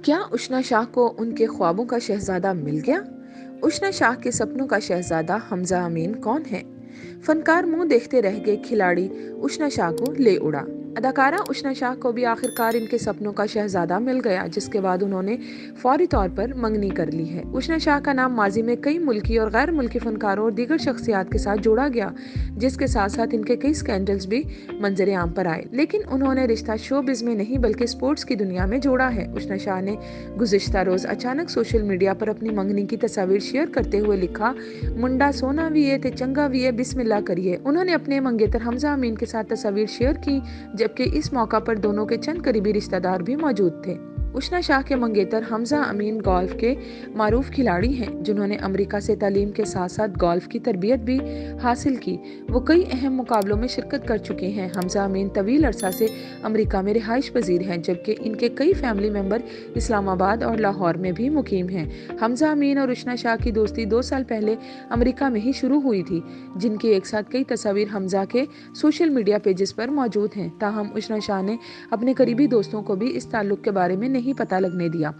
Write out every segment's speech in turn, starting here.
क्या उष्ना शाह को उनके ख्वाबों का शहजादा मिल गया? उष्ना शाह के सपनों का शहजादा हमजा अमीन कौन है? फनकार मुंह देखते रह गए, खिलाड़ी उष्ना शाह को ले उड़ा। अदाकारा उष्ना शाह को भी आखिरकार इनके सपनों का शहजादा मिल गया, जिसके बाद उन्होंने फौरी तौर पर मंगनी कर ली है। उष्ना शाह का नाम माजी में कई मुल्की और गैर मुल्की फनकारों और दीगर शख्सियात के साथ जोड़ा गया, जिसके साथ साथ इनके कई स्कैंडल्स भी मंजरे आम पर आए। लेकिन उन्होंने रिश्ता शोबिज में नहीं बल्कि स्पोर्ट्स की दुनिया में जोड़ा है। उष्ना शाह ने गुज़िश्ता रोज अचानक सोशल मीडिया पर अपनी मंगनी की तस्वीर शेयर करते हुए लिखा, मुंडा सोना भी है ते चंगा भी है, बिस्मिल्लाह करिए। उन्होंने अपने मंगेतर हमजा अमीन के साथ तस्वीर शेयर की, जबकि इस मौका पर दोनों के चंद करीबी रिश्तेदार भी मौजूद थे। उष्ना शाह के मंगेतर हमजा अमीन गोल्फ के मारूफ खिलाड़ी हैं, जिन्होंने अमेरिका से तालीम के साथ साथ गोल्फ की तरबियत भी हासिल की। वो कई अहम मुकाबलों में शिरकत कर चुके हैं। हमजा अमीन तवील अरसा से अमेरिका में रिहाइश पजीर हैं, जबकि इनके कई फैमिली मेंबर इस्लामाबाद और लाहौर में भी मुकीम हैं। हमजा अमीन और उष्ना शाह की दोस्ती 2 साल पहले अमेरिका में ही शुरू हुई थी, जिनकी एक साथ कई तस्वीर हमजा के सोशल मीडिया पेजेस पर मौजूद हैं। ताहम उष्ना शाह ने अपने करीबी दोस्तों को भी इस ताल्लुक के बारे में नहीं पता लगने दिया।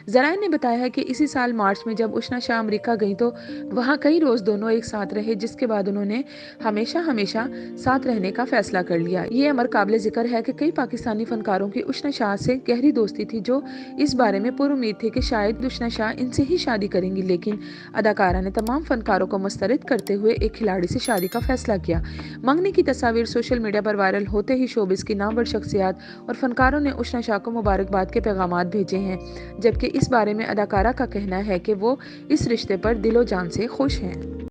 ज़राए ने बताया है कि इसी साल मार्च में जब उष्ना शाह अमेरिका गई तो वहाँ कई रोज़ दोनों एक साथ रहे, जिसके बाद उन्होंने हमेशा हमेशा साथ रहने का फैसला कर लिया। ये अमर काबिल जिक्र है कि कई पाकिस्तानी फनकारों की उष्ना शाह से गहरी दोस्ती थी, जो इस बारे में पुरुम्मीद थे कि शायद उष्ना शाह इनसे ही शादी करेंगी। लेकिन अदाकारा ने तमाम फनकारों को मुस्तरद करते हुए एक खिलाड़ी से शादी का फैसला किया। मंगनी की तस्वीर सोशल मीडिया पर वायरल होते ही शोबिस की नामवर शख्सियात और फनकारों ने उष्ना शाह को मुबारकबाद के पैगामात भेजे हैं, जबकि इस बारे में अदाकारा का कहना है कि वो इस रिश्ते पर दिलो जान से खुश हैं।